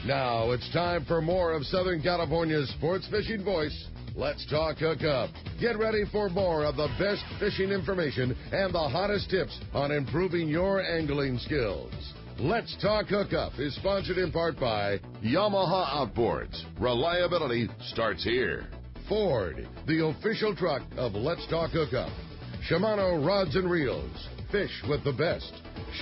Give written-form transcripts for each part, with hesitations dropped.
Now it's time for more of Southern California's sports fishing voice. Let's talk Hookup. Get ready for more of the best fishing information and the hottest tips on improving your angling skills. Let's Talk Hookup is sponsored in part by Yamaha Outboards. Reliability starts here. Ford, the official truck of Let's Talk Hookup. Shimano Rods and Reels. Fish with the best.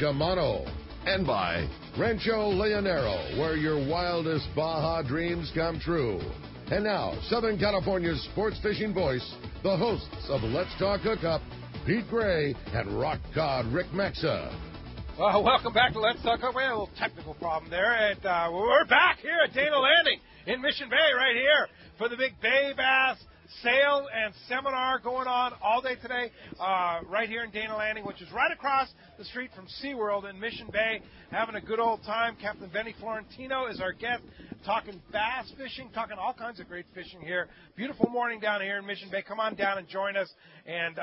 Shimano. And by Rancho Leonero, where your wildest Baja dreams come true. And now, Southern California's sports fishing voice, the hosts of Let's Talk Hookup, Pete Gray and Rock Cod Rick Maxa. Welcome back to Let's Talk Hookup. We had a little technical problem there, and we're back here at Dana Landing in Mission Bay right here for the big Bay Bass sale and seminar going on all day today right here in Dana Landing, which is right across the street from SeaWorld in Mission Bay. Having a good old time. Captain Benny Florentino is our guest, talking bass fishing, talking all kinds of great fishing here. Beautiful morning down here in Mission Bay. Come on down and join us. And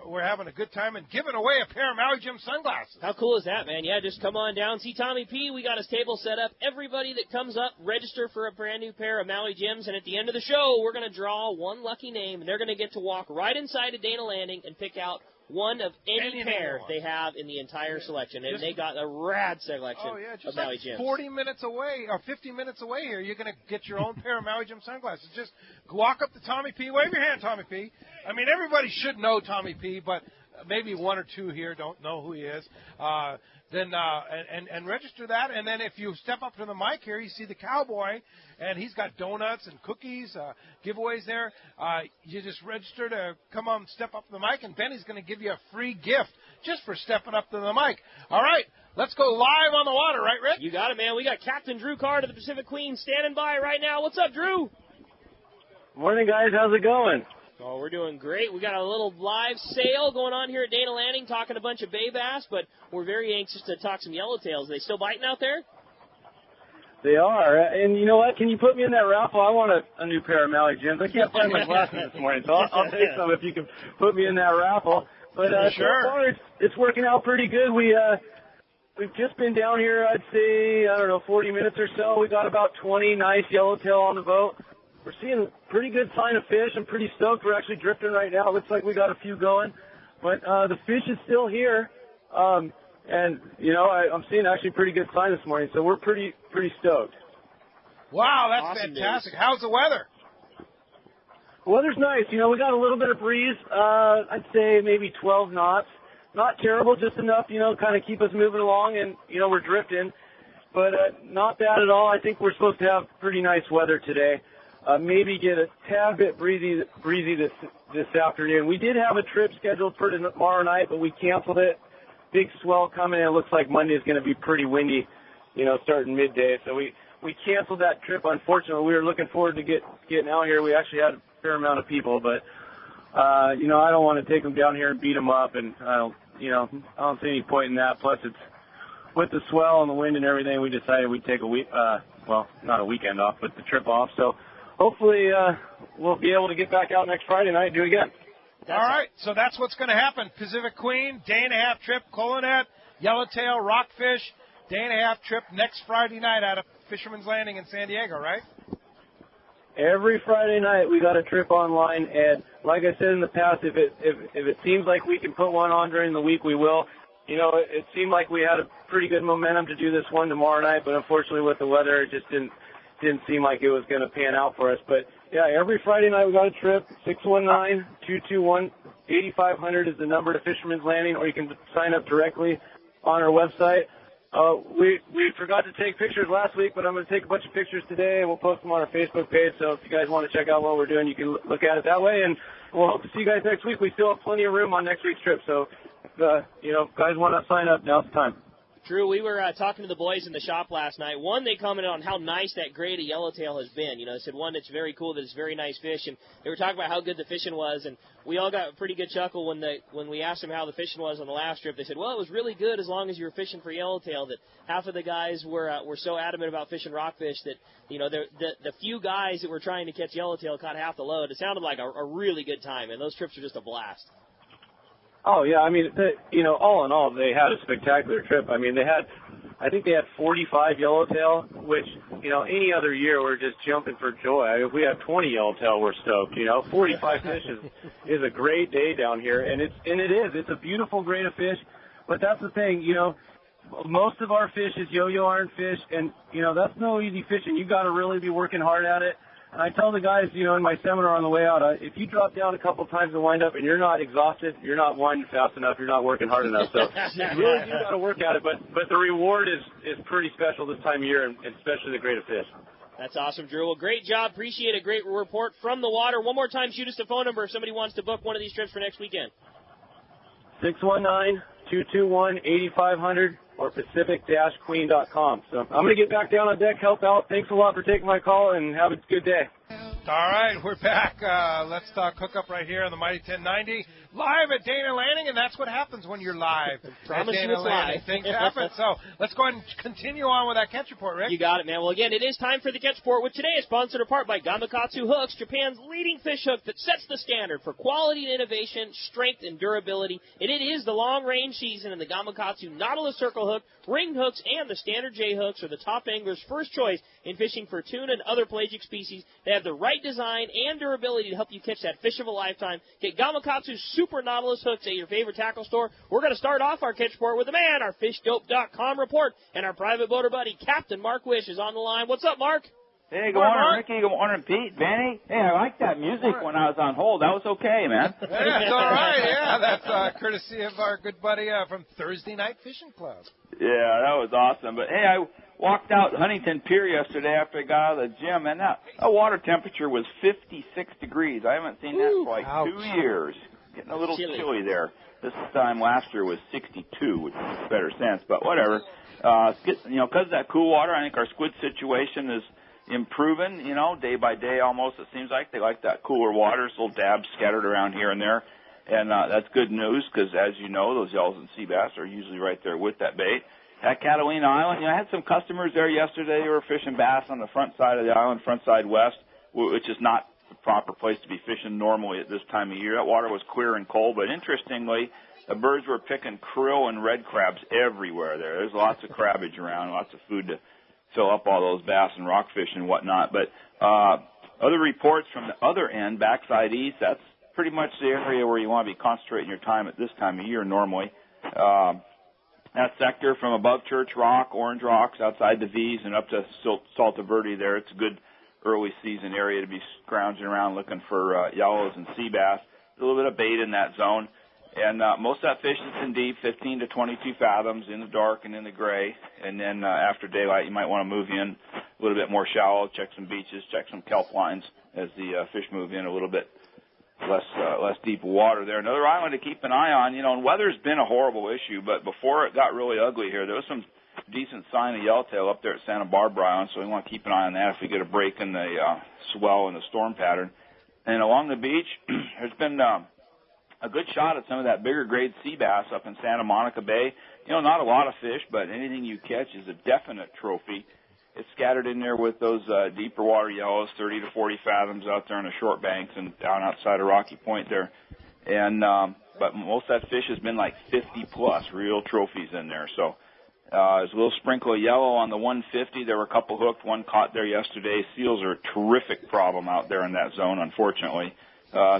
we're having a good time and giving away a pair of Maui Jim sunglasses. How cool is that, man? Yeah, just come on down. See Tommy P. We got his table set up. Everybody that comes up, register for a brand new pair of Maui Jims. And at the end of the show, we're going to draw one lucky name, and they're going to get to walk right inside of Dana Landing and pick out one of any pair they have in the entire selection. And they got a rad selection of Maui Jims. 40 minutes away or 50 minutes away here, you're going to get your own pair of Maui Jim sunglasses. Just walk up to Tommy P. Wave your hand, Tommy P. I mean, everybody should know Tommy P., but maybe one or two here don't know who he is. Then register that. And then if you step up to the mic here, you see the cowboy, and he's got donuts and cookies, giveaways there. You just register to come on, step up to the mic, and Benny's going to give you a free gift just for stepping up to the mic. All right, let's go live on the water, right, Rick? You got it, man. We got Captain Drew Card of the Pacific Queen standing by right now. What's up, Drew? Morning, guys. How's it going? Oh, we're doing great. We got a little live sale going on here at Dana Landing, talking a bunch of bay bass, but we're very anxious to talk some yellowtails. Are they still biting out there? They are. And you know what? Can you put me in that raffle? I want a new pair of Maui Jims. I can't find my glasses this morning, so I'll take some if you can put me in that raffle. But sure. So far, it's working out pretty good. We've just been down here, I'd say, 40 minutes or so. We got about 20 nice yellowtail on the boat. We're seeing a pretty good sign of fish. I'm pretty stoked. We're actually drifting right now. It looks like we got a few going. But the fish is still here. And, I'm seeing actually pretty good sign this morning. So we're pretty stoked. Wow, that's awesome fantastic. news. How's the weather? The weather's nice. We got a little bit of breeze. I'd say maybe 12 knots. Not terrible, just enough, kind of keep us moving along. And, we're drifting. But not bad at all. I think we're supposed to have pretty nice weather today. Maybe get a tad bit breezy this afternoon. We did have a trip scheduled for tomorrow night, but we canceled it. Big swell coming in. It looks like Monday is going to be pretty windy, starting midday. So we canceled that trip. Unfortunately, we were looking forward to getting out here. We actually had a fair amount of people, but I don't want to take them down here and beat them up, and I don't see any point in that. Plus, it's with the swell and the wind and everything. We decided we'd take a week, not a weekend off, but the trip off. So. Hopefully, we'll be able to get back out next Friday night and do it again. All right, so that's what's going to happen. Pacific Queen, day-and-a-half trip, Colonet, Yellowtail, Rockfish, day-and-a-half trip next Friday night out of Fisherman's Landing in San Diego, right? Every Friday night we got a trip online, and like I said in the past, if it seems like we can put one on during the week, we will. It seemed like we had a pretty good momentum to do this one tomorrow night, but unfortunately with the weather, it just didn't seem like it was going to pan out for us. But, yeah, every Friday night we got a trip. 619-221-8500 is the number to Fisherman's Landing, or you can sign up directly on our website. We forgot to take pictures last week, but I'm going to take a bunch of pictures today, and we'll post them on our Facebook page. So if you guys want to check out what we're doing, you can look at it that way. And we'll hope to see you guys next week. We still have plenty of room on next week's trip. So, if guys want to sign up, now's the time. Drew, we were talking to the boys in the shop last night. One, they commented on how nice that grade of yellowtail has been. They said, one, it's very cool that it's very nice fish. And they were talking about how good the fishing was. And we all got a pretty good chuckle when we asked them how the fishing was on the last trip. They said, well, it was really good as long as you were fishing for yellowtail. That half of the guys were so adamant about fishing rockfish that, the few guys that were trying to catch yellowtail caught half the load. It sounded like a really good time. And those trips are just a blast. Oh, yeah, I mean, all in all, they had a spectacular trip. I mean, they had I think they had 45 yellowtail, which, any other year we're just jumping for joy. If we have 20 yellowtail, we're stoked. 45 fish is a great day down here, and it is. It's a beautiful grade of fish, but that's the thing, most of our fish is yo-yo iron fish, and, that's no easy fishing. You got to really be working hard at it. And I tell the guys, in my seminar on the way out, if you drop down a couple times and wind up and you're not exhausted, you're not winding fast enough, you're not working hard enough. So you really do got to work at it. But the reward is pretty special this time of year, and especially the grade of fish. That's awesome, Drew. Well, great job. Appreciate a great report from the water. One more time, shoot us the phone number if somebody wants to book one of these trips for next weekend. 619-221-8500 or Pacific-Queen.com. So I'm going to get back down on deck, help out. Thanks a lot for taking my call, and have a good day. All right, we're back. Let's talk hookup right here on the Mighty 1090, live at Dana Landing, and that's what happens when you're live at Dana Landing. Things happen. So let's go ahead and continue on with that catch report, Rick. You got it, man. Well, again, it is time for the catch report, which today is sponsored in part by Gamakatsu Hooks, Japan's leading fish hook that sets the standard for quality and innovation, strength and durability. And it is the long-range season, and the Gamakatsu Nautilus Circle Hook, ringed hooks, and the standard J hooks are the top anglers' first choice in fishing for tuna and other pelagic species. They have the right design and durability to help you catch that fish of a lifetime. Get Gamakatsu Super Nautilus hooks at your favorite tackle store. We're going to start off our catch report with the man, our FishDope.com report, and our private boater buddy, Captain Mark Wish, is on the line. What's up, Mark? Hey, good morning, Ricky. Good morning, Pete. Benny. Hey, I like that music when I was on hold. That was okay, man. Yeah, it's all right. Yeah, that's courtesy of our good buddy from Thursday Night Fishing Club. Yeah, that was awesome. But, hey, I walked out Huntington Pier yesterday after I got out of the gym, and that water temperature was 56 degrees. I haven't seen that for like 2 years. Getting a little chilly there. This time last year was 62, which makes better sense, but whatever. Because of that cool water, I think our squid situation is improving, day by day almost. It seems like they like that cooler water, little dabs scattered around here and there. And that's good news because, as you know, those yellows and sea bass are usually right there with that bait. At Catalina Island, I had some customers there yesterday who were fishing bass on the front side of the island, front side west, which is not the proper place to be fishing normally at this time of year. That water was clear and cold, but interestingly, the birds were picking krill and red crabs everywhere there. There's lots of crabbage around, lots of food to fill up all those bass and rockfish and whatnot. But other reports from the other end, backside east, that's pretty much the area where you want to be concentrating your time at this time of year normally. That sector from above Church Rock, Orange Rocks, outside the V's, and up to Salta Verde there, it's a good early season area to be scrounging around looking for yellows and sea bass. A little bit of bait in that zone. And most of that fish is in deep, 15 to 22 fathoms, in the dark and in the gray. And then after daylight, you might want to move in a little bit more shallow, check some beaches, check some kelp lines as the fish move in a little bit less deep water there. Another island to keep an eye on, and weather's been a horrible issue, but before it got really ugly here, there was some decent sign of yellowtail up there at Santa Barbara Island, so we want to keep an eye on that if we get a break in the swell and the storm pattern. And along the beach, there's been a good shot at some of that bigger grade sea bass up in Santa Monica Bay. Not a lot of fish, but anything you catch is a definite trophy. It's scattered in there with those deeper water yellows, 30 to 40 fathoms out there on the short banks and down outside of Rocky Point there. And but most of that fish has been like 50 plus real trophies in there. So there's a little sprinkle of yellow on the 150. There were a couple hooked, one caught there yesterday. Seals are a terrific problem out there in that zone, unfortunately.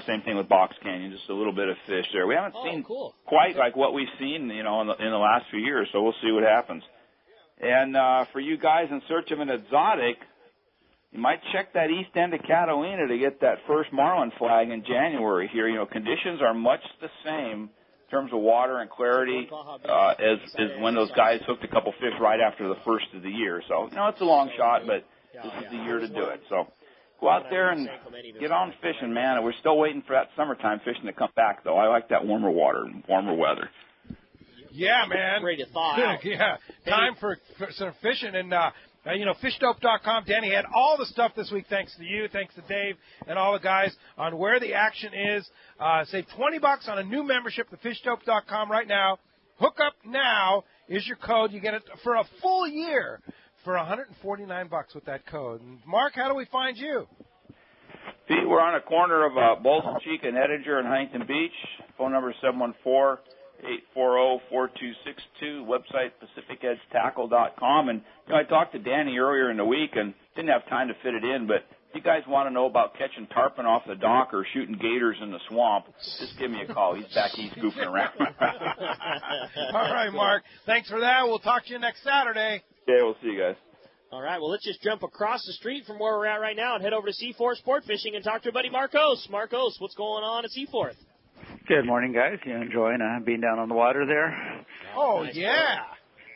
Same thing with Box Canyon, just a little bit of fish there. We haven't seen quite like what we've seen, in the last few years, so we'll see what happens. And for you guys in search of an exotic, you might check that east end of Catalina to get that first marlin flag in January here. Conditions are much the same in terms of water and clarity as when those guys hooked a couple fish right after the first of the year. So, it's a long shot, but this is the year to do it. So go out there and get on fishing, man. And we're still waiting for that summertime fishing to come back, though. I like that warmer water and warmer weather. Yeah, man. Ready to thaw out. Yeah, time for some fishing. And, FishDope.com. Danny had all the stuff this week, thanks to you, thanks to Dave, and all the guys on where the action is. Save $20 on a new membership to FishDope.com right now. Hookup now is your code. You get it for a full year for $149 with that code. And Mark, how do we find you? Pete, we're on a corner of Bolton Cheek and Edinger in Huntington Beach. Phone number is 840-4262, website pacificedgetackle.com. And I talked to Danny earlier in the week and didn't have time to fit it in, but if you guys want to know about catching tarpon off the dock or shooting gators in the swamp, just give me a call. He's back east goofing around. All right, Mark. Thanks for that. We'll talk to you next Saturday. Yeah, we'll see you guys. All right, well, let's just jump across the street from where we're at right now and head over to Seaforth Sport Fishing and talk to our buddy Marcos. Marcos, what's going on at Seaforth? Good morning, guys. You enjoying being down on the water there? Oh, nice yeah.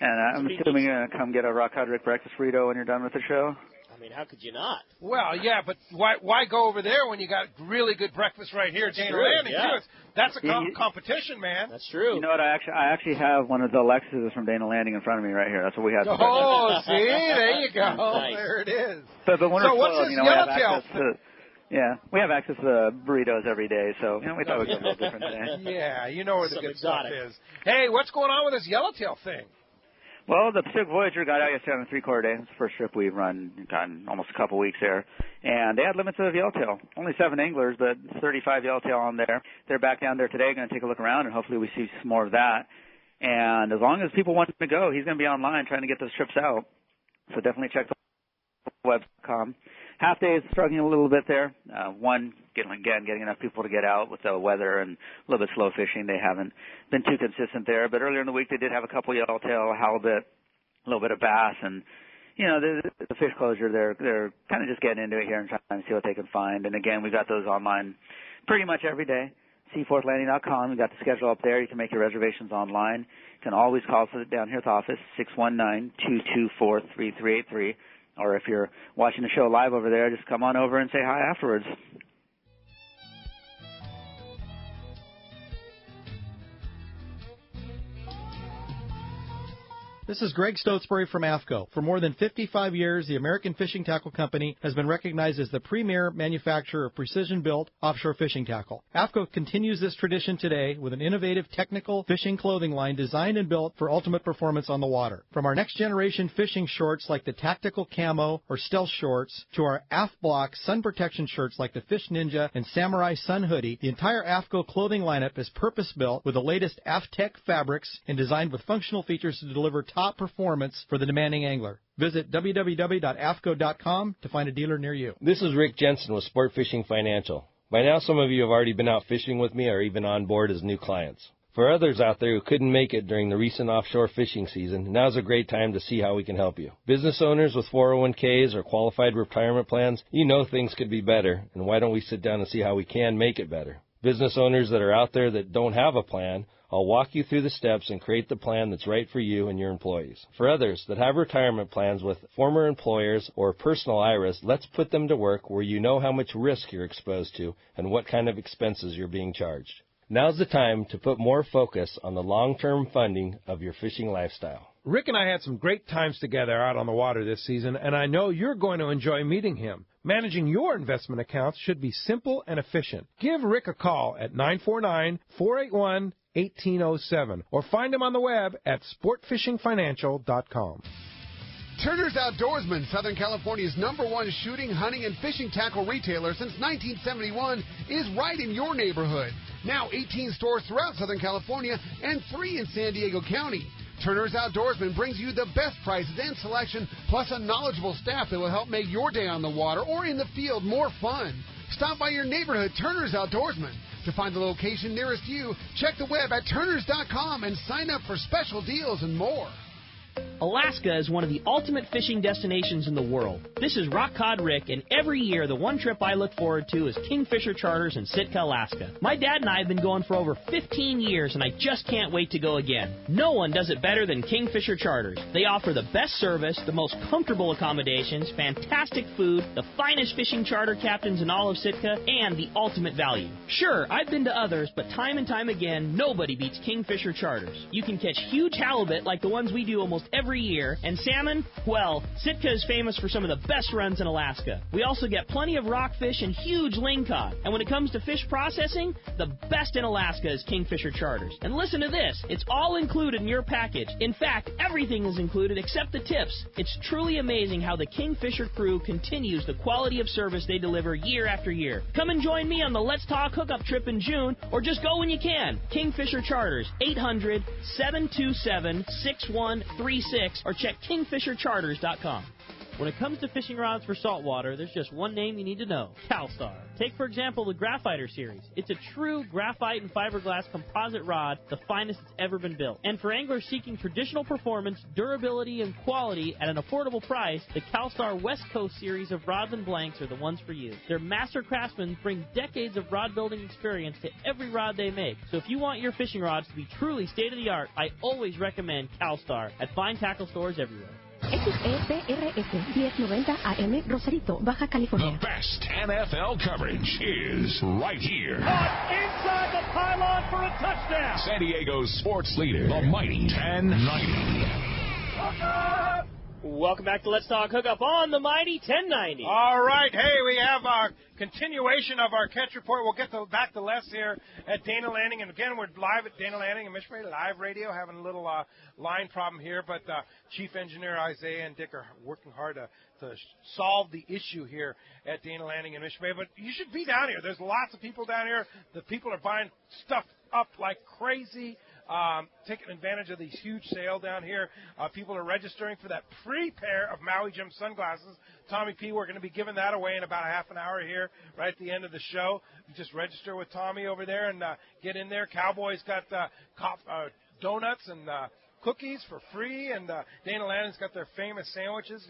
And I'm assuming you're going to come get a Rock Hard Rick breakfast burrito when you're done with the show? I mean, how could you not? Well, yeah, but why go over there when you got really good breakfast right here at Dana Landing? Yeah. That's a competition, man. That's true. You know what? I actually have one of the Lexuses from Dana Landing in front of me right here. That's what we had. Oh, see? There you go. Nice. There it is. But when so we're what's full, this we have yellowtail? we have access to burritos every day, so we thought we'd go a little different today. Yeah, you know where the Some good exotic stuff is. Hey, what's going on with this yellowtail thing? Well, the Pacific Voyager got out yesterday on a 3-quarter day. It's the first trip we've run in almost a couple weeks there. And they had limits of yellowtail. Only 7 anglers, but 35 yellowtail on there. They're back down there today, going to take a look around, and hopefully we see some more of that. And as long as people want to go, he's going to be online trying to get those trips out. So definitely check the web.com. Half day is struggling a little bit there. Getting enough people to get out with the weather and a little bit slow fishing. They haven't been too consistent there. But earlier in the week, they did have a couple yellowtail, halibut, a little bit of bass, and the fish closure. They're kind of just getting into it here and trying to see what they can find. And again, we've got those online pretty much every day. Seaforthlanding.com. We've got the schedule up there. You can make your reservations online. You can always call us down here at the office, 619-224-3383. Or if you're watching the show live over there, just come on over and say hi afterwards. This is Greg Stotesbury from AFCO. For more than 55 years, the American Fishing Tackle Company has been recognized as the premier manufacturer of precision-built offshore fishing tackle. AFCO continues this tradition today with an innovative technical fishing clothing line designed and built for ultimate performance on the water. From our next-generation fishing shorts like the Tactical Camo or Stealth Shorts to our AF Block sun protection shirts like the Fish Ninja and Samurai Sun Hoodie, the entire AFCO clothing lineup is purpose-built with the latest AFTech fabrics and designed with functional features to deliver top performance for the demanding angler. Visit www.afco.com to find a dealer near you. This is Rick Jensen with Sport Fishing Financial. By now, some of you have already been out fishing with me or even on board as new clients. For others out there who couldn't make it during the recent offshore fishing season, now's a great time to see how we can help you. Business owners with 401ks or qualified retirement plans, you know things could be better, and why don't we sit down and see how we can make it better? Business owners that are out there that don't have a plan, I'll walk you through the steps and create the plan that's right for you and your employees. For others that have retirement plans with former employers or personal IRAs, let's put them to work where you know how much risk you're exposed to and what kind of expenses you're being charged. Now's the time to put more focus on the long-term funding of your fishing lifestyle. Rick and I had some great times together out on the water this season, and I know you're going to enjoy meeting him. Managing your investment accounts should be simple and efficient. Give Rick a call at 949-481-1807 or find him on the web at sportfishingfinancial.com. Turner's Outdoorsman, Southern California's #1 shooting, hunting, and fishing tackle retailer since 1971, is right in your neighborhood. Now 18 stores throughout Southern California and 3 in San Diego County. Turner's Outdoorsman brings you the best prices and selection, plus a knowledgeable staff that will help make your day on the water or in the field more fun. Stop by your neighborhood Turner's Outdoorsman. To find the location nearest you, check the web at turners.com and sign up for special deals and more. Alaska is one of the ultimate fishing destinations in the world. This is Rock Cod Rick, and every year the one trip I look forward to is Kingfisher Charters in Sitka, Alaska. My dad and I have been going for over 15 years, and I just can't wait to go again. No one does it better than Kingfisher Charters. They offer the best service, the most comfortable accommodations, fantastic food, the finest fishing charter captains in all of Sitka, and the ultimate value. Sure, I've been to others, but time and time again, nobody beats Kingfisher Charters. You can catch huge halibut like the ones we do almost every year. And salmon, well, Sitka is famous for some of the best runs in Alaska. We also get plenty of rockfish and huge lingcod. And when it comes to fish processing, the best in Alaska is Kingfisher Charters. And listen to this, it's all included in your package. In fact, everything is included except the tips. It's truly amazing how the Kingfisher crew continues the quality of service they deliver year after year. Come and join me on the Let's Talk Hookup trip in June, or just go when you can. Kingfisher Charters, 800-727-6136, or check kingfishercharters.com. When it comes to fishing rods for saltwater, there's just one name you need to know, CalStar. Take, for example, the Graphiter series. It's a true graphite and fiberglass composite rod, the finest that's ever been built. And for anglers seeking traditional performance, durability, and quality at an affordable price, the CalStar West Coast series of rods and blanks are the ones for you. Their master craftsmen bring decades of rod building experience to every rod they make. So if you want your fishing rods to be truly state-of-the-art, I always recommend CalStar at fine tackle stores everywhere. XEPRS 1090 AM, Rosarito, Baja California. The best NFL coverage is right here. Inside the pylon for a touchdown. San Diego's sports leader, the mighty 1090. Welcome back to Let's Talk Hookup on the mighty 1090. All right. Hey, we have a continuation of our catch report. We'll get back to Les here at Dana Landing. And again, we're live at Dana Landing and Mission Bay Live Radio, having a little line problem here. But Chief Engineer Isaiah and Dick are working hard to solve the issue here at Dana Landing and Mission Bay. But you should be down here. There's lots of people down here. The people are buying stuff up like crazy. Taking advantage of these huge sale down here. People are registering for that free pair of Maui Jim sunglasses. Tommy P, we're going to be giving that away in about a half an hour here, right at the end of the show. You just register with Tommy over there and get in there. Cowboys got donuts and cookies for free, and Dana Landing's got their famous sandwiches,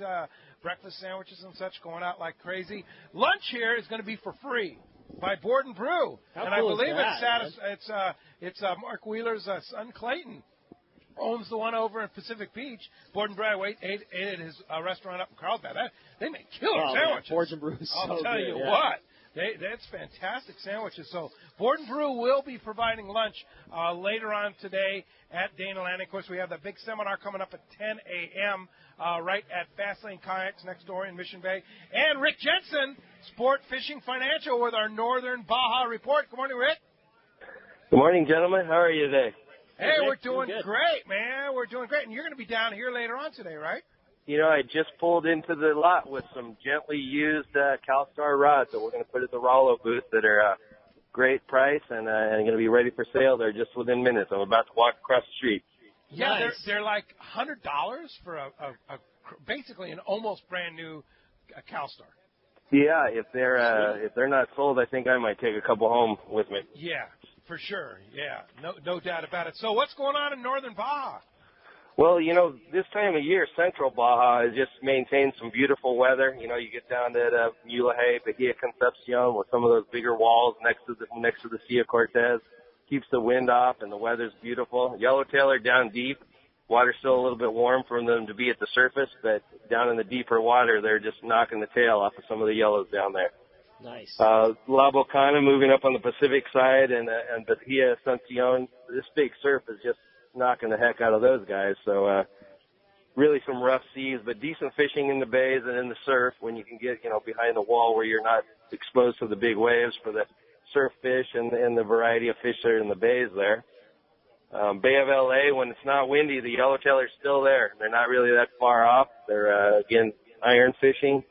breakfast sandwiches and such, going out like crazy. Lunch here is going to be for free by Board and Brew. How and cool I believe is that, it's Mark Wheeler's son Clayton owns the one over in Pacific Beach. Board and Brew, I ate at his restaurant up in Carlsbad. They make killer sandwiches. Board and Brew is so I'll tell good, you yeah. what. That's fantastic sandwiches. So Board and Brew will be providing lunch later on today at Dana Landing. Of course, we have that big seminar coming up at 10 a.m. Right at Fastlane Kayaks next door in Mission Bay. And Rick Jensen, Sport Fishing Financial, with our Northern Baja report. Good morning, Rick. Good morning, gentlemen. How are you today? Hey, we're doing great, man. We're doing great. And you're going to be down here later on today, right? You know, I just pulled into the lot with some gently used CalStar rods that we're going to put at the Rollo booth that are great price and going to be ready for sale. They're just within minutes. I'm about to walk across the street. Yeah, nice. They're like $100 for a basically an almost brand new CalStar. Yeah, if they're not sold, I think I might take a couple home with me. Yeah, for sure. Yeah, no doubt about it. So what's going on in Northern Baja? Well, you know, this time of year, Central Baja has just maintained some beautiful weather. You know, you get down to Mulahey, Bahia Concepcion, with some of those bigger walls next to the Sea of Cortez. Keeps the wind off, and the weather's beautiful. Yellowtail are down deep. Water's still a little bit warm for them to be at the surface, but down in the deeper water, they're just knocking the tail off of some of the yellows down there. Nice. La Bocana moving up on the Pacific side, and Bahia Asuncion. This big surf is just knocking the heck out of those guys. So really some rough seas, but decent fishing in the bays and in the surf when you can get, you know, behind the wall where you're not exposed to the big waves for the surf fish and the variety of fish that are in the bays there. Bay of LA, when it's not windy, the yellowtail are still there. They're not really that far off. They're, again, iron fishing.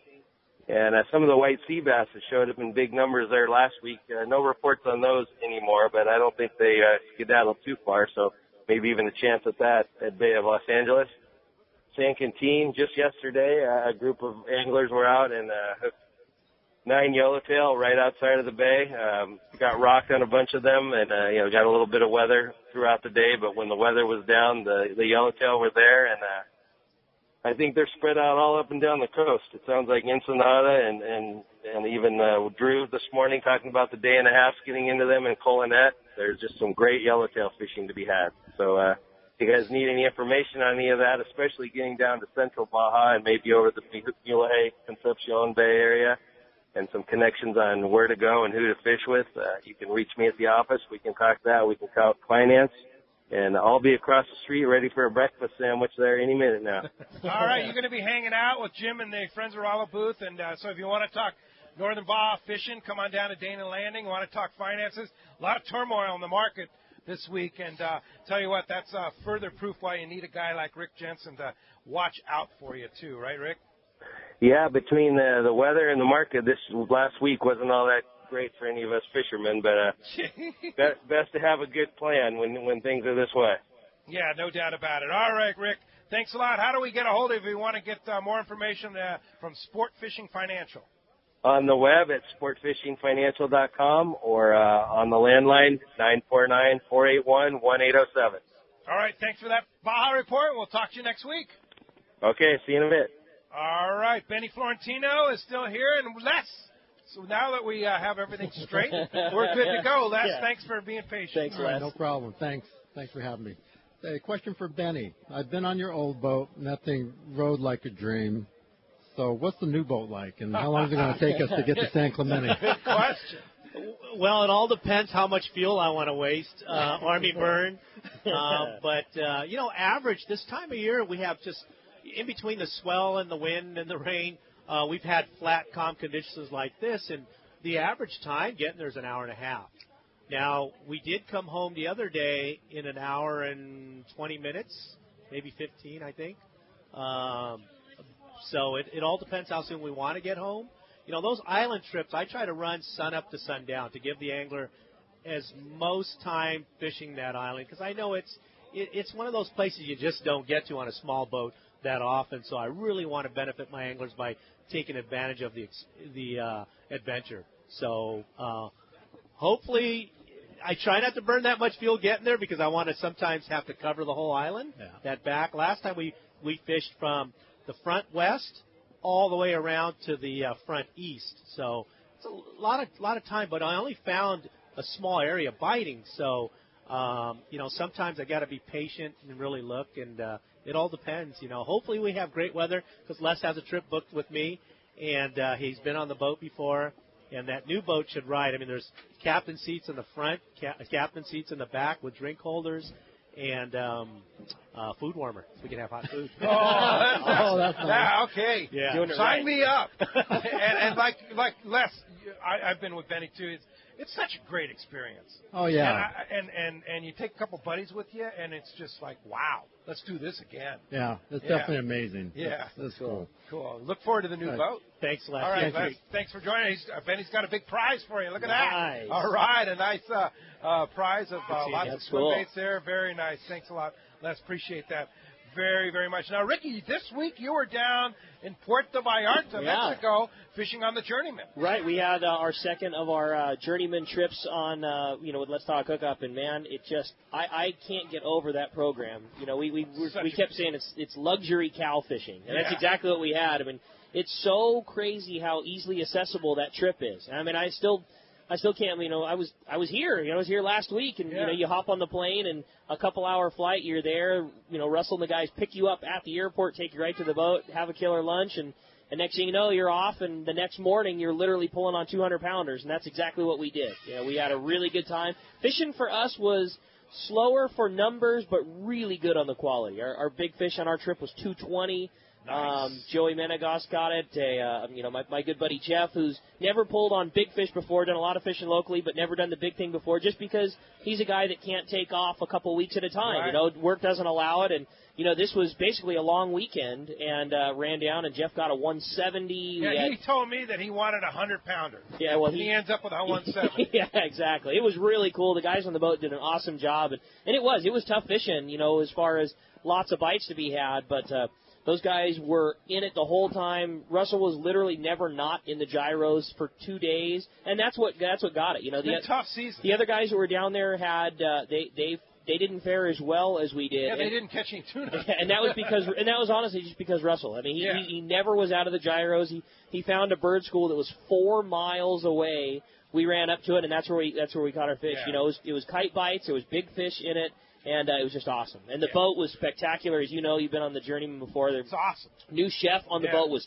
And some of the white sea bass that showed up in big numbers there last week, no reports on those anymore, but I don't think they skedaddle too far, so maybe even a chance at that at Bay of Los Angeles. San Quintin, just yesterday, a group of anglers were out and hooked 9 yellowtail right outside of the bay. Got rocked on a bunch of them and, got a little bit of weather throughout the day, but when the weather was down, the yellowtail were there, and I think they're spread out all up and down the coast. It sounds like Ensenada and even Drew this morning talking about the day and a half getting into them in Colonet. There's just some great yellowtail fishing to be had. So if you guys need any information on any of that, especially getting down to Central Baja and maybe over the Mulahey, Concepcion Bay area, and some connections on where to go and who to fish with, you can reach me at the office. We can talk that. We can talk finance. And I'll be across the street ready for a breakfast sandwich there any minute now. All right, you're going to be hanging out with Jim and the Friends of Rollo booth. And so if you want to talk Northern Baja fishing, come on down to Dana Landing. Want to talk finances? A lot of turmoil in the market this week. And tell you what, that's further proof why you need a guy like Rick Jensen to watch out for you, too. Right, Rick? Yeah, between the weather and the market, this last week wasn't all that great for any of us fishermen, but best to have a good plan when things are this way. Yeah, no doubt about it. All right, Rick, thanks a lot. How do we get a hold of you if we want to get more information from Sport Fishing Financial? On the web at sportfishingfinancial.com or on the landline, 949-481-1807. All right, thanks for that Baja report. We'll talk to you next week. Okay, see you in a bit. All right, Benny Florentino is still here, and Les. So now that we have everything straight, we're good to go. Les, thanks for being patient. Thanks, Les. No problem. Thanks for having me. A question for Benny. I've been on your old boat, and that thing rode like a dream. So what's the new boat like, and how long is it going to take us to get to San Clemente? Good question. Well, it all depends how much fuel I want to waste, burn. But average this time of year, we have just in between the swell and the wind and the rain, we've had flat, calm conditions like this, and the average time getting there is an hour and a half. Now, we did come home the other day in an hour and 20 minutes, maybe 15, I think. So it all depends how soon we want to get home. You know, those island trips, I try to run sun up to sundown to give the angler as most time fishing that island, because I know it's one of those places you just don't get to on a small boat that often. So I really want to benefit my anglers by taking advantage of the adventure. So hopefully I try not to burn that much fuel getting there, because I want to sometimes have to cover the whole island. Yeah. That back. Last time we fished from the front west all the way around to the front east. So it's a lot of time, but I only found a small area biting. So sometimes I got to be patient and really look, and it all depends. Hopefully we have great weather, because Les has a trip booked with me, and he's been on the boat before, and that new boat should ride. I mean, there's captain seats in the front, captain seats in the back with drink holders, and food warmer, so we can have hot food. That's nice. Yeah, okay. Yeah. Sign me up. and like Les, I've been with Benny too. It's such a great experience. Oh yeah. And you take a couple buddies with you, and it's just like, wow, let's do this again. Yeah, it's definitely amazing. Yeah, that's cool. Cool. Look forward to the new boat. Thanks, Les. All right, Les, thanks for joining. Benny's got a big prize for you. Look at that. All right, a nice prize of lots of swim baits there. Very nice. Thanks a lot, Les. Appreciate that very, very much. Now, Ricky, this week you were down in Puerto Vallarta, Mexico, fishing on the Journeyman. Right. We had our second of our Journeyman trips on, with Let's Talk Hookup, and man, it just I can't get over that program. We kept saying it's luxury cow fishing, and that's exactly what we had. I mean, it's so crazy how easily accessible that trip is. I mean, I still can't. I was here. I was here last week, and you hop on the plane, and a couple-hour flight, you're there. Russell and the guys pick you up at the airport, take you right to the boat, have a killer lunch, and next thing you know, you're off. And the next morning, you're literally pulling on 200-pounders, and that's exactly what we did. We had a really good time. Fishing for us was slower for numbers, but really good on the quality. Our big fish on our trip was 220. Nice. Joey Menegas got it. My good buddy Jeff, who's never pulled on big fish before, done a lot of fishing locally, but never done the big thing before, just because he's a guy that can't take off a couple weeks at a time. Right. Work doesn't allow it, and this was basically a long weekend, and ran down, and Jeff got a 170. Yeah, he told me that he wanted a 100-pounder. Yeah, well, he ends up with a 170. Yeah, exactly. It was really cool. The guys on the boat did an awesome job, and it was tough fishing, as far as lots of bites to be had, but. Those guys were in it the whole time. Russell was literally never not in the gyros for 2 days, and that's what got it. It's been a tough season. The other guys that were down there had they didn't fare as well as we did. Yeah, they didn't catch any tuna. And that was honestly just because Russell. I mean, he never was out of the gyros. He found a bird school that was 4 miles away. We ran up to it, and that's where we caught our fish. Yeah. It was kite bites. There was big fish in it. And it was just awesome. And the boat was spectacular. As you know, you've been on the Journeyman before. It's awesome. New chef on the boat was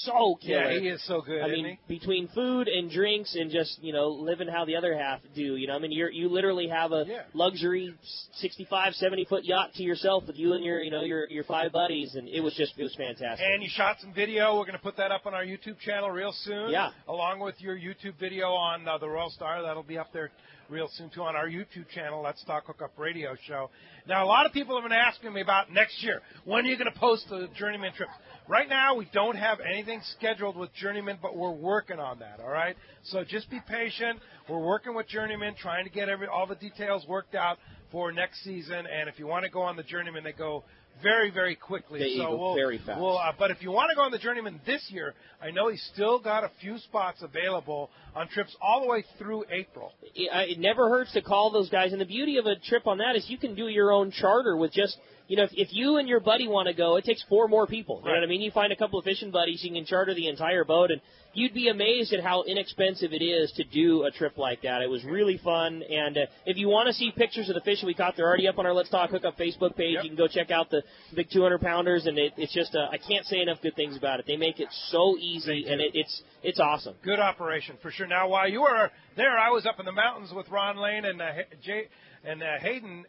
so killer. Yeah, he is so good. I mean, between food and drinks and just living how the other half do. I mean, you literally have a luxury 65, 70-foot yacht to yourself with you and your 5 buddies, and it was fantastic. And you shot some video. We're going to put that up on our YouTube channel real soon. Yeah. Along with your YouTube video on the Royal Star. That'll be up there real soon, too, on our YouTube channel. Let's Talk Hookup Radio Show. Now, a lot of people have been asking me about next year. When are you going to post the Journeyman trips? Right now, we don't have anything scheduled with Journeyman, but we're working on that, all right? So just be patient. We're working with Journeyman, trying to get all the details worked out for next season. And if you want to go on the Journeyman, they go very, very quickly. They go very fast. But if you want to go on the Journeyman this year, I know he's still got a few spots available on trips all the way through April. It never hurts to call those guys. And the beauty of a trip on that is you can do your own charter with just – if you and your buddy want to go, it takes 4 more people. You know what I mean? You find a couple of fishing buddies, you can charter the entire boat, and you'd be amazed at how inexpensive it is to do a trip like that. It was really fun, and if you want to see pictures of the fish that we caught, they're already up on our Let's Talk Hookup Facebook page. Yep. You can go check out the big 200-pounders, and it's just I can't say enough good things about it. They make it so easy, and it's awesome. Good operation, for sure. Now, while you were there, I was up in the mountains with Ron Lane and Hayden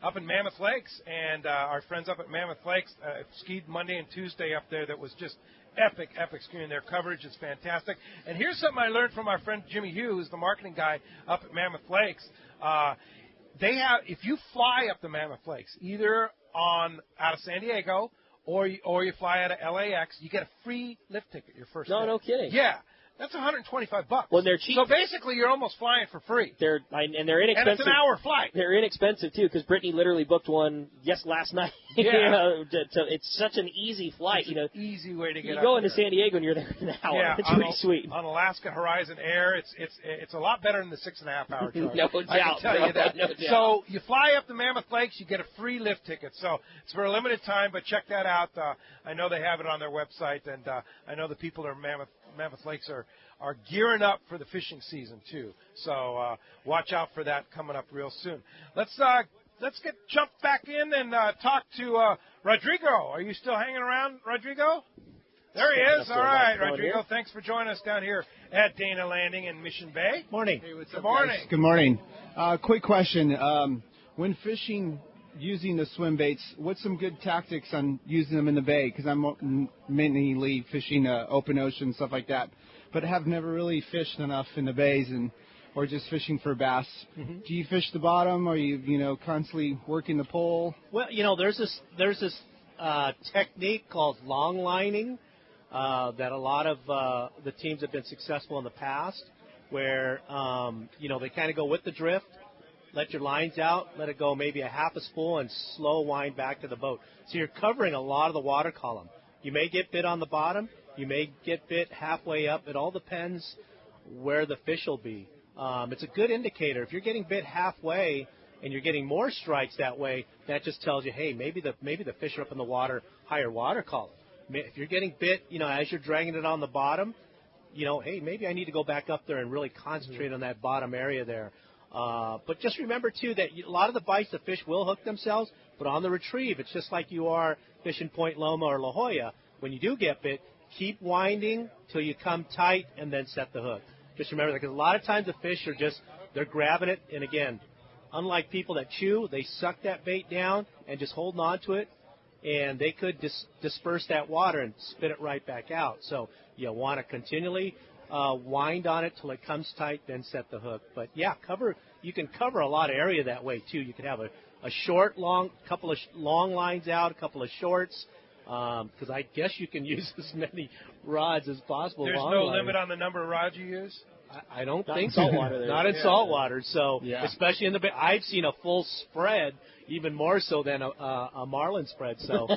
up in Mammoth Lakes, and our friends up at Mammoth Lakes skied Monday and Tuesday up there. That was just epic skiing. Their coverage is fantastic. And here's something I learned from our friend Jimmy Hughes, the marketing guy up at Mammoth Lakes. If you fly up the Mammoth Lakes, either out of San Diego or you fly out of LAX, you get a free lift ticket your first day. No kidding. Yeah. That's $125. Well, they're cheap. So basically, you're almost flying for free. They're inexpensive. And it's an hour flight. They're inexpensive too, because Brittany literally booked one last night. Yeah. It's such an easy flight. It's an easy way to get. You go into San Diego and you're there in an hour. Yeah, it's pretty sweet. On Alaska Horizon Air, it's a lot better than the 6.5 hour charge. No doubt. I can tell you that. No doubt. So you fly up to Mammoth Lakes, you get a free lift ticket. So it's for a limited time, but check that out. I know they have it on their website, and I know the people at Mammoth Lakes are gearing up for the fishing season too. So watch out for that coming up real soon. Let's jump back in and talk to Rodrigo. Are you still hanging around, Rodrigo? There he is. All right, Rodrigo. Thanks for joining us down here at Dana Landing in Mission Bay. Morning. Hey, what's up, Good morning. Guys? Good morning. Quick question. When fishing using the swim baits, what's some good tactics on using them in the bay? Because I'm mainly fishing open ocean, stuff like that. But I have never really fished enough in the bays or just fishing for bass. Mm-hmm. Do you fish the bottom? Or are you constantly working the pole? Well, there's this technique called long lining that a lot of the teams have been successful in the past, where they kind of go with the drift, let your lines out, let it go maybe a half a spool, and slow wind back to the boat. So you're covering a lot of the water column. You may get bit on the bottom. You may get bit halfway up. It all depends where the fish will be. It's a good indicator. If you're getting bit halfway and you're getting more strikes that way, that just tells you, hey, maybe the fish are up in the water, higher water column. If you're getting bit, as you're dragging it on the bottom, hey, maybe I need to go back up there and really concentrate on that bottom area there. But just remember, too, that a lot of the bites, the fish will hook themselves, but on the retrieve, it's just like you are fishing Point Loma or La Jolla. When you do get bit, keep winding till you come tight and then set the hook. Just remember that, because a lot of times the fish are they're grabbing it, and again, unlike people that chew, they suck that bait down and just holding on to it, and they could disperse that water and spit it right back out. So you want to continually wind on it till it comes tight, then set the hook. But yeah, you can cover a lot of area that way too. You can have a couple of long lines out, a couple of shorts, because I guess you can use as many rods as possible. There's no limit on the number of rods you use? I don't think so. Not in saltwater. So especially in the bay, I've seen a full spread, even more so than a marlin spread. So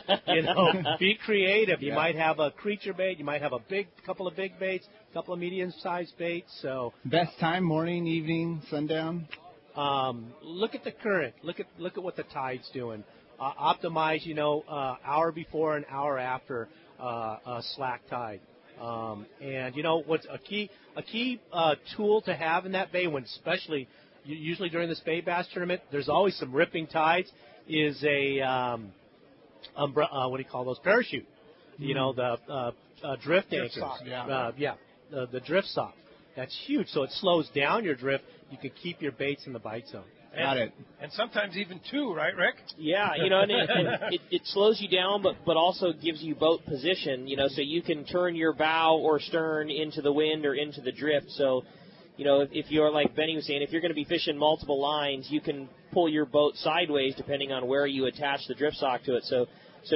be creative. You might have a creature bait. You might have a couple of big baits, a couple of medium-sized baits. So best time: morning, evening, sundown. Look at the current. Look at what the tide's doing. Optimize, hour before and hour after a slack tide. And what's a key tool to have in that bay, when especially usually during this bay bass tournament, there's always some ripping tides, is a what do you call those, parachute. You know, the drift anchors. sock, The drift sock. That's huge. So it slows down your drift. You can keep your baits in the bite zone. Got it. And sometimes even 2, right, Rick? Yeah, you know, and it slows you down, but also gives you boat position, you know, so you can turn your bow or stern into the wind or into the drift. So, you know, if you're, like Benny was saying, if you're going to be fishing multiple lines, you can pull your boat sideways depending on where you attach the drift sock to it. So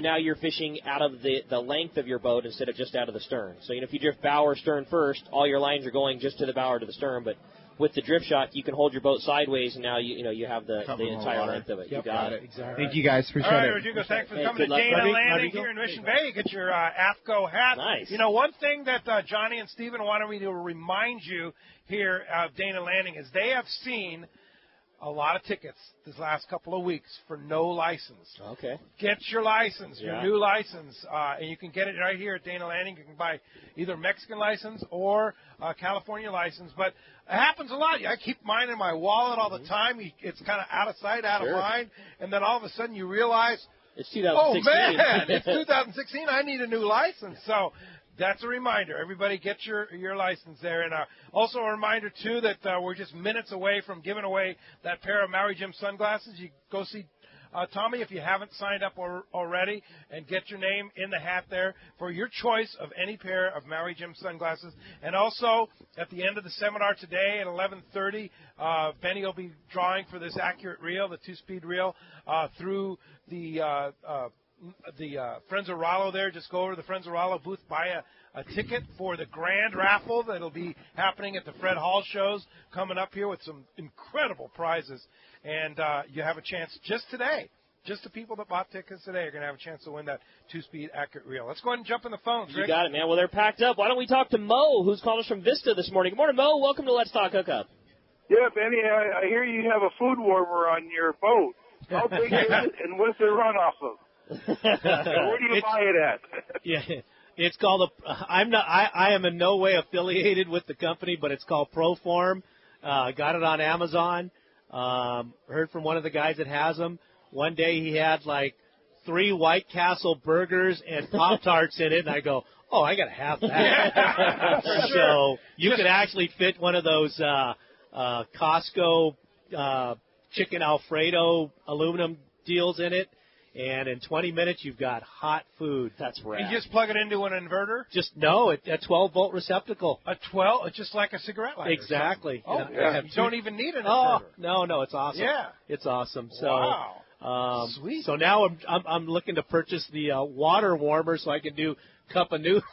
now you're fishing out of the length of your boat instead of just out of the stern. So, you know, if you drift bow or stern first, all your lines are going just to the bow or to the stern, but with the drift shot, you can hold your boat sideways, and now you have the entire length of it. Yep. You got it. Exactly. Thank you guys. Appreciate All right, it. Rodrigo, thanks for Hey, coming good to luck, Dana buddy. Landing here in Mission Bay. Get your AFCO hat. Nice. You know, one thing that Johnny and Steven wanted me to remind you here of Dana Landing is they have seen a lot of tickets this last couple of weeks for no license. Okay. Get your license, your Yeah. new license, and you can get it right here at Dana Landing. You can buy either Mexican license or California license, but it happens a lot. I keep mine in my wallet all the time. It's kind of out of sight, out of mind, and then all of a sudden you realize, it's 2016. oh, man, it's 2016. I need a new license. So that's a reminder. Everybody get your license there. And also a reminder, too, that we're just minutes away from giving away that pair of Maui Jim sunglasses. You go see Tommy if you haven't signed up already, and get your name in the hat there for your choice of any pair of Maui Jim sunglasses. And also, at the end of the seminar today at 11:30, Benny will be drawing for this accurate reel, the 2-speed reel, through the Friends of Rollo there. Just go over to the Friends of Rollo booth, buy a ticket for the grand raffle that'll be happening at the Fred Hall shows coming up here with some incredible prizes. And you have a chance just today. Just the people that bought tickets today are going to have a chance to win that 2-speed accurate reel. Let's go ahead and jump in the phones, Rick. You got it, man. Well, they're packed up. Why don't we talk to Mo, who's calling us from Vista this morning. Good morning, Mo. Welcome to Let's Talk Hookup. Yeah, Benny, I hear you have a food warmer on your boat. How big is it, and what's it run off of? Where do you buy it at? Yeah, it's called I am in no way affiliated with the company, but it's called Proform. Got it on Amazon. Heard from one of the guys that has them. One day he had like 3 White Castle burgers and Pop-Tarts in it, and I go, oh, I got to have that. So you could actually fit one of those Costco chicken Alfredo aluminum deals in it. And in 20 minutes, you've got hot food. That's rad. You just plug it into an inverter? A 12-volt receptacle. A 12? Just like a cigarette lighter. Exactly. Oh, yeah. You don't even need an inverter. No, it's awesome. Yeah. It's awesome. So, wow. Sweet. So now I'm looking to purchase the water warmer so I can do cup of noodles.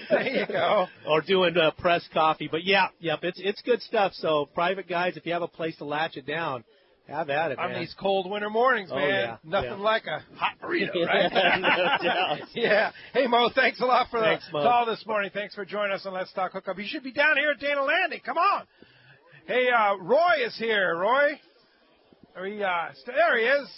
There you go. Or doing pressed coffee. But, it's good stuff. So, private guys, if you have a place to latch it down, have at it, man. On these cold winter mornings, man. Yeah. Nothing like a hot burrito, right? No doubt. Yeah. Hey, Mo, thanks a lot for the Mo. call this morning. Thanks for joining us on Let's Talk Hookup. You should be down here at Dana Landing. Come on. Hey, Roy is here. Roy? There he is.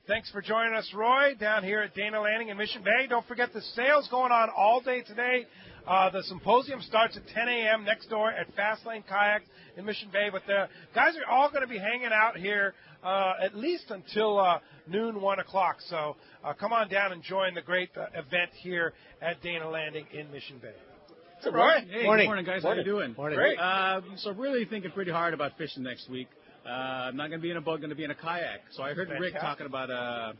Thanks for joining us, Roy, down here at Dana Landing in Mission Bay. Don't forget the sale's going on all day today. The symposium starts at 10 a.m. next door at Fastlane Kayaks in Mission Bay. But the guys are all going to be hanging out here at least until noon, 1 o'clock. So come on down and join the great event here at Dana Landing in Mission Bay. Roy? Hey, Morning. Good morning, guys. How you doing? Morning. Great. So really thinking pretty hard about fishing next week. I'm not going to be in a boat, going to be in a kayak. So I heard Rick talking about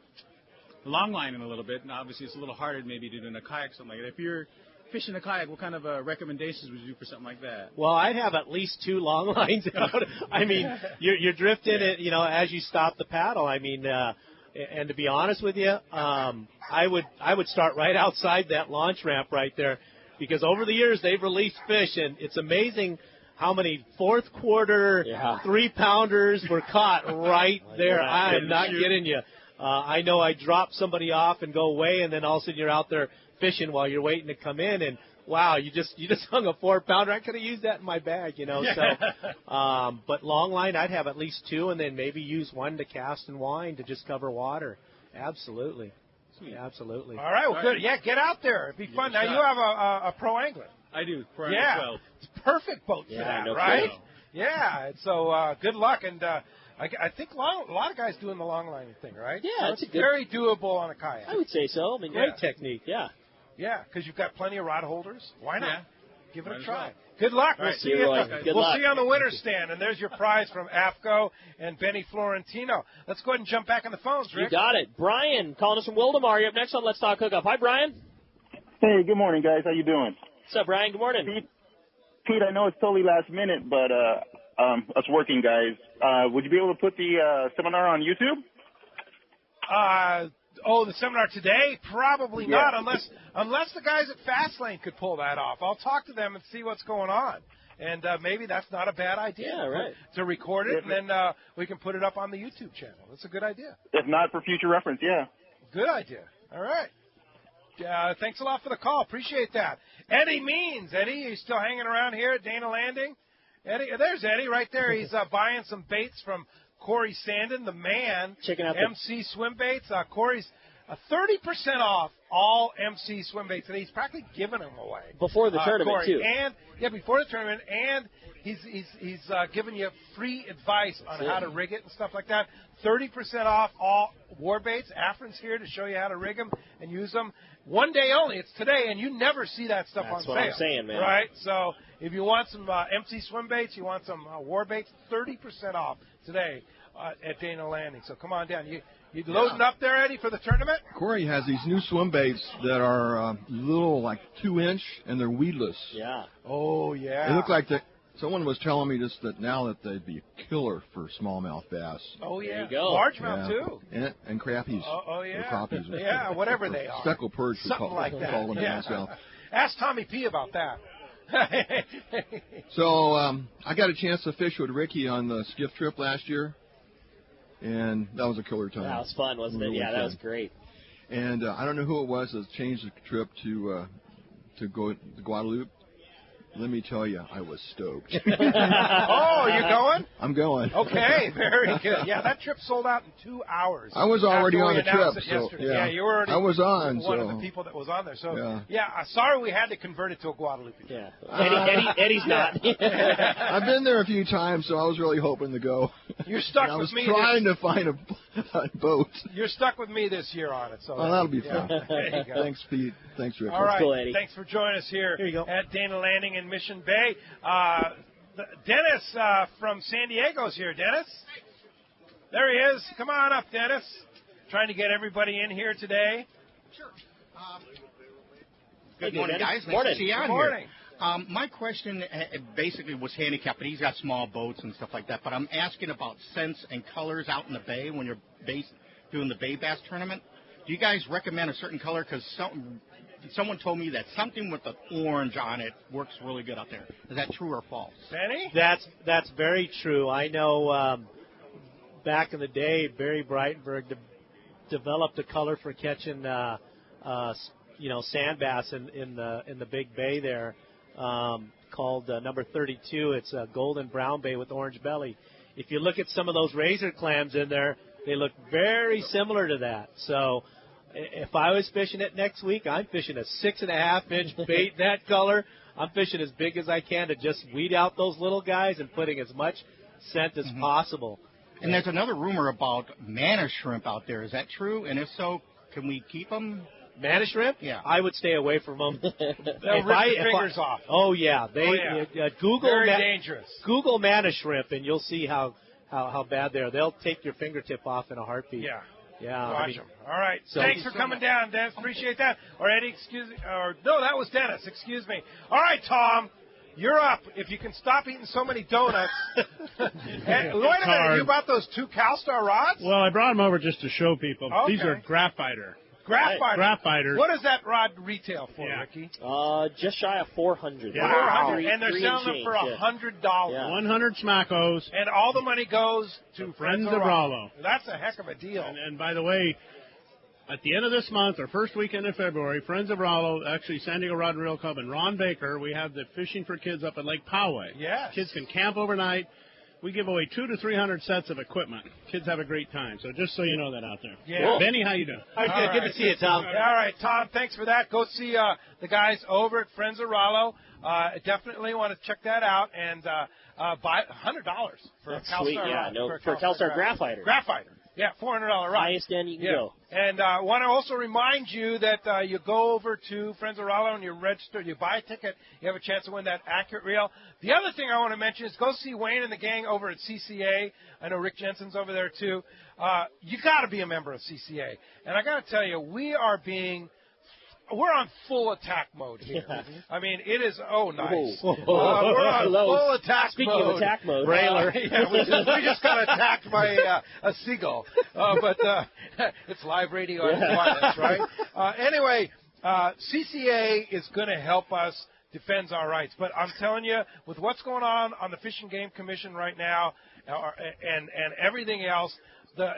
long lining a little bit, and obviously it's a little harder maybe to do in a kayak, something like that. If you're fishing a kayak, what kind of recommendations would you do for something like that? Well, I'd have at least 2 long lines out. I mean, you're drifting it, as you stop the paddle. I mean, and to be honest with you, I would start right outside that launch ramp right there, because over the years they've released fish, and it's amazing how many fourth quarter 3-pounders were caught right there. I am not kidding you. I know I drop somebody off and go away, and then all of a sudden you're out there fishing while you're waiting to come in, and wow, you just hung a 4-pounder. I could have used that in my bag, So, but long line, I'd have at least 2, and then maybe use 1 to cast and wind to just cover water. Absolutely. Sweet. Absolutely. All right, well, good. Yeah, get out there. It'd be fun. Now, you have a pro angler. I do. Pro yeah. 12. It's perfect boat for that, right? Yeah. So good luck. And I think a lot of guys doing the long lining thing, right? Yeah, so it's very doable on a kayak. I would say so. I mean, great technique. Yeah. Yeah, because you've got plenty of rod holders. Why not? Yeah. Give it Might a as try. well. Good luck. All We'll right, see you. Good luck. See you on the winner's stand. And there's your prize from AFCO and Benny Florentino. Let's go ahead and jump back on the phones, Rick. You got it. Brian calling us from Wildemar. You're up next on Let's Talk Hookup. Hi, Brian. Hey, good morning, guys. How you doing? What's up, Brian? Good morning. Pete, I know it's totally last minute, but us working guys, would you be able to put the seminar on YouTube? The seminar today? Probably not, unless the guys at Fastlane could pull that off. I'll talk to them and see what's going on. And maybe that's not a bad idea. Yeah, right. To record it, and then we can put it up on the YouTube channel. That's a good idea. If not, for future reference, yeah. Good idea. All right. Thanks a lot for the call. Appreciate that. Eddie Means. Eddie, you still hanging around here at Dana Landing? Eddie, there's Eddie right there. He's buying some baits from Corey Sandin, the man. Checking out MC Swim Baits. Corey's 30% off all MC Swim Baits today. He's practically giving them away before the tournament Corey. too. And before the tournament, and he's giving you free advice on how to rig it and stuff like that. 30% off all war baits. Afrin's here to show you how to rig them and use them. One day only. It's today, and you never see that stuff on sale. That's what I'm saying, man. Right? So if you want some MC Swim Baits, you want some war baits, 30% off today at Dana Landing. So come on down. You loading up there, Eddie, for the tournament? Corey has these new swim baits that are little, like 2-inch, and they're weedless. Yeah. Oh, yeah. They look like someone was telling me just that now that they'd be a killer for smallmouth bass. Oh, yeah. There you go. Largemouth, too. And crappies. Oh, yeah. Or crappies. Yeah, whatever they are. Speckled perch, Something like that. call them down south. Ask Tommy P. about that. So I got a chance to fish with Ricky on the skiff trip last year, and that was a killer time. That was fun, wasn't it? Really Yeah, fun. that was great. And I don't know who it was that changed the trip to go to Guadalupe. Let me tell you, I was stoked. Oh, you going? I'm going. Okay, very good. Yeah, that trip sold out in 2 hours. I was already on the trip, so yeah, you were already. I was on. One of the people that was on there. So yeah, sorry we had to convert it to a Guadalupe. Yeah, Eddie's not. I've been there a few times, so I was really hoping to go. You're stuck with me. I was trying to find a boat. You're stuck with me this year on it. So that'll be fun. There you go. Thanks, Pete. Thanks, Rick. All right. Cool, Eddie. Thanks for joining us here you go. at Dana Landing in Mission Bay. Dennis from San Diego's here. Dennis? There he is. Come on up, Dennis. Trying to get everybody in here today. Sure. Good morning, guys. Nice to see you on morning. Here. My question basically was handicapped, but he's got small boats and stuff like that. But I'm asking about scents and colors out in the bay when you're doing the Bay Bass tournament. Do you guys recommend a certain color? Because someone told me that something with the orange on it works really good out there. Is that true or false? Benny? That's very true. I know back in the day, Barry Breitenberg developed a color for catching sand bass in the big bay there called number 32. It's a golden brown bay with orange belly. If you look at some of those razor clams in there, they look very similar to that. So if I was fishing it next week, I'm fishing a 6.5-inch bait that color. I'm fishing as big as I can to just weed out those little guys and putting as much scent as possible. And there's another rumor about manna shrimp out there. Is that true? And if so, can we keep them? Manna shrimp? Yeah. I would stay away from them. They'll rip your fingers off. Oh, yeah. Google very dangerous. Google manna shrimp, and you'll see how bad they are. They'll take your fingertip off in a heartbeat. Yeah. Yeah. Watch them. All right. Thanks for coming down, Dennis. Appreciate that. Or Eddie, excuse me. No, that was Dennis. Excuse me. All right, Tom. You're up. If you can stop eating so many donuts. Wait a minute. You bought those 2 CalStar rods? Well, I brought them over just to show people. Okay. These are Graphiter. Graphiter. What does that rod retail for, Ricky? Just shy of $400. Yeah. Wow. And they're selling them for $100. Yeah. 100 smackos. And all the money goes to Friends of Rollo. That's a heck of a deal. And by the way, at the end of this month, or first weekend in February, Friends of Rollo, actually San Diego Rod and Reel Club, and Ron Baker, we have the Fishing for Kids up at Lake Poway. Yes. Kids can camp overnight. we give away 200 to 300 sets of equipment. Kids have a great time. So just so you know that out there. Yeah. Cool. Benny, how you doing? Good to see you, Tom. All right, Tom, thanks for that. Go see the guys over at Friends of Rollo. Definitely want to check that out and buy $100 for That's a CalStar. sweet, yeah. for a CalStar Graphiter. Graphiter. Yeah, $400 ride. Highest end you can go. And I want to also remind you that you go over to Friends of Rollo and you register, you buy a ticket, you have a chance to win that accurate reel. The other thing I want to mention is go see Wayne and the gang over at CCA. I know Rick Jensen's over there too. You got to be a member of CCA. And I got to tell you, we're on full attack mode here. I mean, it is, nice. We're on full attack mode. Speaking of attack mode. Brailer. We just got attacked by a seagull. But it's live radio and wireless, right? Anyway, CCA is going to help us defend our rights. But I'm telling you, with what's going on the Fish and Game Commission right now and everything else, the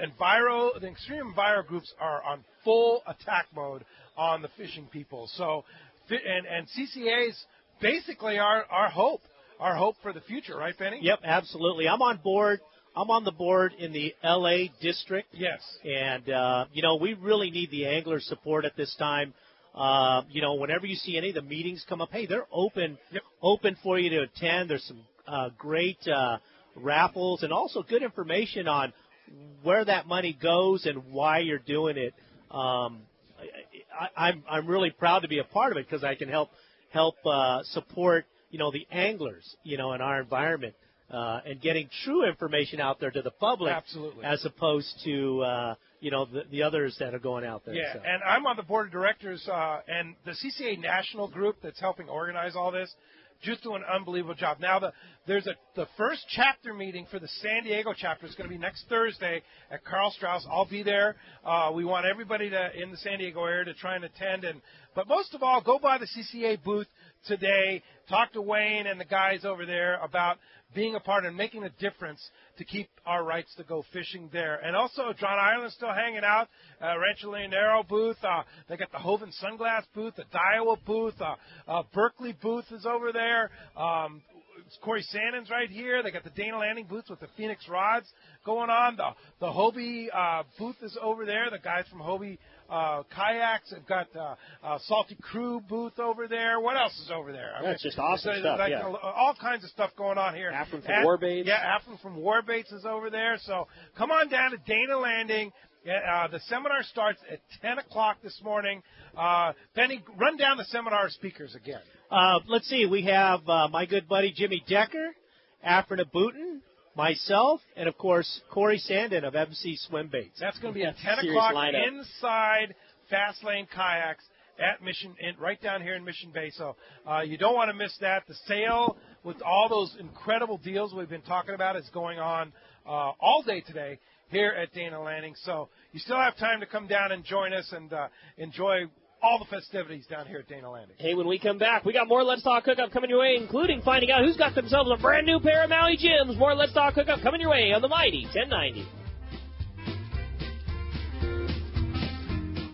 extreme enviro groups are on full attack mode on the fishing people. So, and CCA is basically our hope for the future, right, Benny? Yep, absolutely. I'm on board. I'm on the board in the L.A. district. Yes. And, we really need the angler support at this time. Whenever you see any of the meetings come up, hey, they're open for you to attend. There's some great raffles and also good information on where that money goes and why you're doing it. I'm really proud to be a part of it because I can help support the anglers in our environment and getting true information out there to the public. Absolutely. As opposed to the others that are going out there. Yeah, and I'm on the board of directors and the CCA national group that's helping organize all this. Just do an unbelievable job. Now, the first chapter meeting for the San Diego chapter is going to be next Thursday at Carl Strauss. I'll be there. We want everybody in the San Diego area to try and attend. But most of all, go by the CCA booth today. Talk to Wayne and the guys over there about being a part and making a difference to keep our rights to go fishing there. And also, John Ireland's still hanging out. Rancho Leonero booth. They got the Hovind Sunglass booth, the Daiwa booth. Berkeley booth is over there. Corey Sandin's right here. They got the Dana Landing booths with the Phoenix rods going on. The Hobie booth is over there. The guys from Hobie kayaks have got Salty Crew booth over there. What else is over there? That's just awesome stuff. All kinds of stuff going on here. Afrin from Warbaits. Yeah, Afrin from Warbaits is over there. So come on down to Dana Landing. The seminar starts at 10 o'clock this morning. Penny, run down the seminar speakers again. Let's see. We have my good buddy Jimmy Decker, Afrin Abutin, myself, and, of course, Corey Sandin of MC Swim Baits. That's going to be at 10 o'clock inside Fast Lane Kayaks at right down here in Mission Bay. So you don't want to miss that. The sale with all those incredible deals we've been talking about is going on all day today here at Dana Landing. So you still have time to come down and join us and enjoy all the festivities down here at Dana Landing. Hey, when we come back, we got more Let's Talk Hookup coming your way, including finding out who's got themselves a brand new pair of Maui Gyms. More Let's Talk Hookup coming your way on the mighty 1090.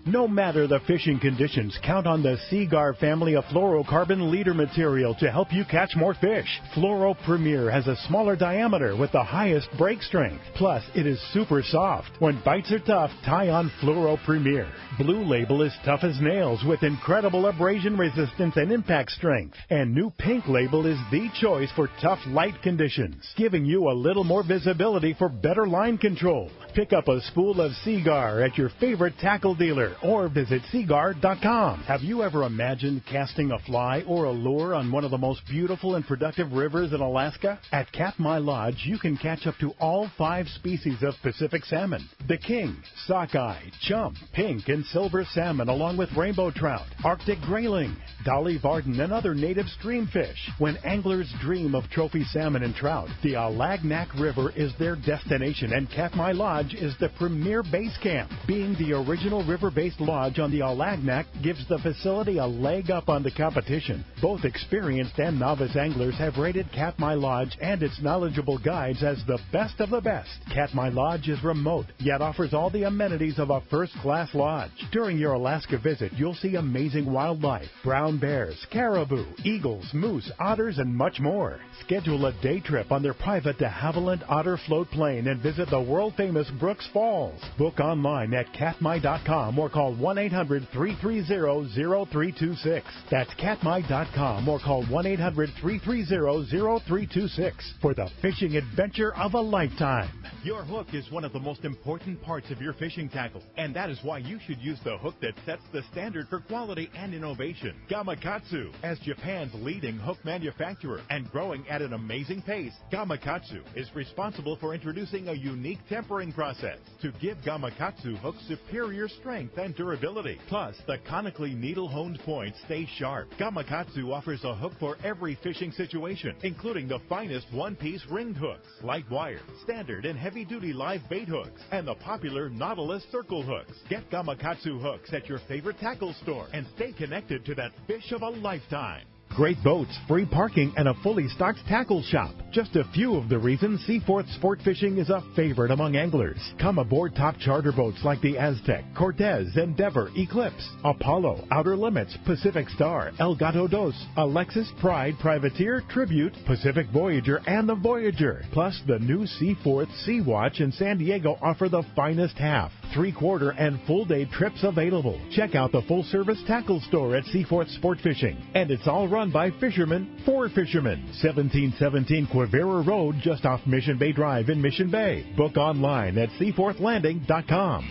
No matter the fishing conditions, count on the Seaguar family of fluorocarbon leader material to help you catch more fish. Fluoro Premier has a smaller diameter with the highest break strength. Plus, it is super soft. When bites are tough, tie on Fluoro Premier. Blue Label is tough as nails with incredible abrasion resistance and impact strength. And new Pink Label is the choice for tough light conditions, giving you a little more visibility for better line control. Pick up a spool of Seaguar at your favorite tackle dealer or visit Seaguar.com. Have you ever imagined casting a fly or a lure on one of the most beautiful and productive rivers in Alaska? At Katmai Lodge, you can catch up to all 5 species of Pacific salmon: the king, sockeye, chump, pink, and silver salmon, along with rainbow trout, Arctic grayling, dolly varden, and other native stream fish. When anglers dream of trophy salmon and trout, the Alagnak River is their destination, and Katmai Lodge is the premier base camp. Being the original river base land-based lodge on the Alagnac gives the facility a leg up on the competition. Both experienced and novice anglers have rated Katmai Lodge and its knowledgeable guides as the best of the best. Katmai Lodge is remote, yet offers all the amenities of a first-class lodge. During your Alaska visit, you'll see amazing wildlife, brown bears, caribou, eagles, moose, otters, and much more. Schedule a day trip on their private de Havilland Otter Float Plane and visit the world-famous Brooks Falls. Book online at katmai.com or call 1-800-330-0326. That's katmai.com or call 1-800-330-0326 for the fishing adventure of a lifetime. Your hook is one of the most important parts of your fishing tackle, and that is why you should use the hook that sets the standard for quality and innovation. Gamakatsu. As Japan's leading hook manufacturer and growing at an amazing pace, Gamakatsu is responsible for introducing a unique tempering process to give Gamakatsu hooks superior strength and durability. Plus, the conically needle-honed points stay sharp. Gamakatsu offers a hook for every fishing situation, including the finest one-piece ringed hooks, light wire, standard and heavy-duty live bait hooks, and the popular Nautilus circle hooks. Get Gamakatsu hooks at your favorite tackle store and stay connected to that fish of a lifetime. Great boats, free parking, and a fully stocked tackle shop. Just a few of the reasons Seaforth Sport Fishing is a favorite among anglers. Come aboard top charter boats like the Aztec, Cortez, Endeavor, Eclipse, Apollo, Outer Limits, Pacific Star, El Gato Dos, Alexis, Pride, Privateer, Tribute, Pacific Voyager, and the Voyager. Plus, the new Seaforth Sea Watch in San Diego offer the finest half, three-quarter, and full-day trips available. Check out the full-service tackle store at Seaforth Sport Fishing. And it's all run by fishermen for fishermen. 1717 Quivira Road, just off Mission Bay Drive in Mission Bay. Book online at seaforthlanding.com.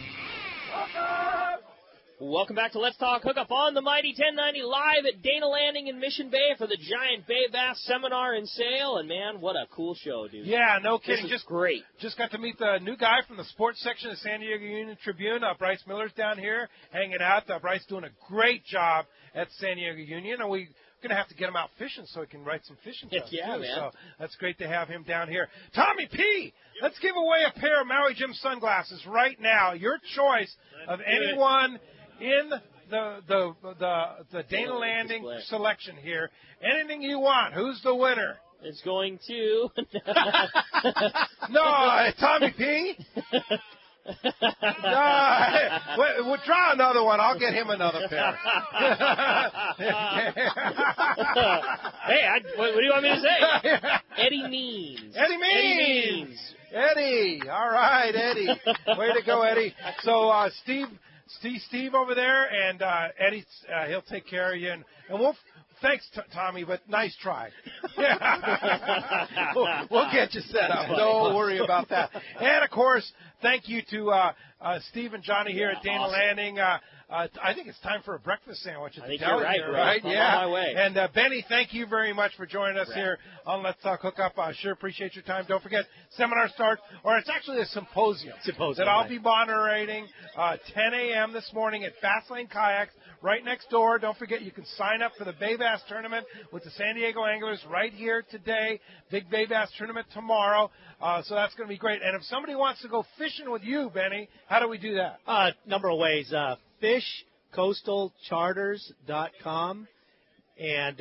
Welcome back to Let's Talk Hookup on the Mighty 1090, live at Dana Landing in Mission Bay for the Giant Bay Bass Seminar and Sale. And, man, what a cool show, dude. Yeah, no kidding. This is great. Just got to meet the new guy from the sports section of San Diego Union Tribune. Bryce Miller's down here hanging out. Bryce doing a great job at San Diego Union. And we're going to have to get him out fishing so he can write some fishing stuff, yeah, too. man. So that's great to have him down here. Tommy P., let's give away a pair of Maui Jim sunglasses right now. Your choice of anyone in the Dana Landing selection here. Anything you want. Who's the winner? It's going to... No, Tommy P. We'll try another one. I'll get him another pair. Hey, what do you want me to say? Eddie Means. Eddie Means. Eddie. All right, Eddie. Way to go, Eddie. So, Steve over there, and Eddie, he'll take care of you. And we'll, thanks, Tommy, but nice try. We'll get you set up. Don't worry about that. And, of course, thank you to Steve and Johnny here at Dana Landing. I think it's time for a breakfast sandwich at the deli here, right? Yeah. On my way. And Benny, thank you very much for joining us here on Let's Talk Hookup. I sure appreciate your time. Don't forget, seminar starts, or it's actually a symposium that I'll be moderating 10 a.m. this morning at Fastlane Kayaks right next door. Don't forget, you can sign up for the Bay Bass Tournament with the San Diego Anglers right here today. Big Bay Bass Tournament tomorrow. So that's going to be great. And if somebody wants to go fishing with you, Benny, how do we do that? Number of ways. FishCoastalCharters.com and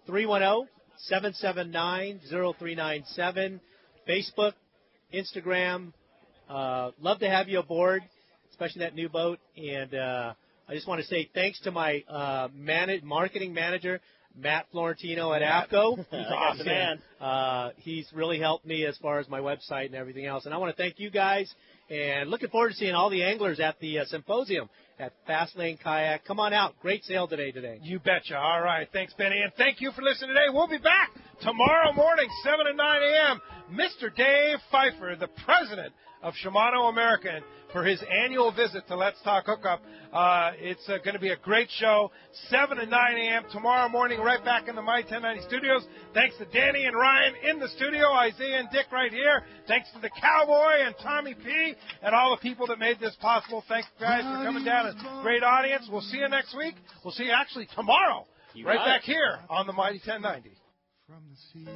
310-779-0397. Facebook, Instagram. Love to have you aboard, especially that new boat. And I just want to say thanks to my marketing manager, Matt Florentino at AFCO. He's awesome, man. He's really helped me as far as my website and everything else. And I want to thank you guys, and looking forward to seeing all the anglers at the symposium at Fastlane Kayak. Come on out. Great sale today. You betcha. All right. Thanks, Benny. And thank you for listening today. We'll be back tomorrow morning, 7 and 9 a.m. Mr. Dave Pfeiffer, the president of Shimano America, for his annual visit to Let's Talk Hookup. It's going to be a great show, 7 and 9 a.m. tomorrow morning, right back in the My 1090 studios. Thanks to Danny and Ryan in the studio, Isaiah and Dick right here. Thanks to the Cowboy and Tommy P. and all the people that made this possible. Thanks, guys, for coming down. It's a great audience. We'll see you next week. We'll see you actually tomorrow, right back here on the Mighty 1090. From the sea.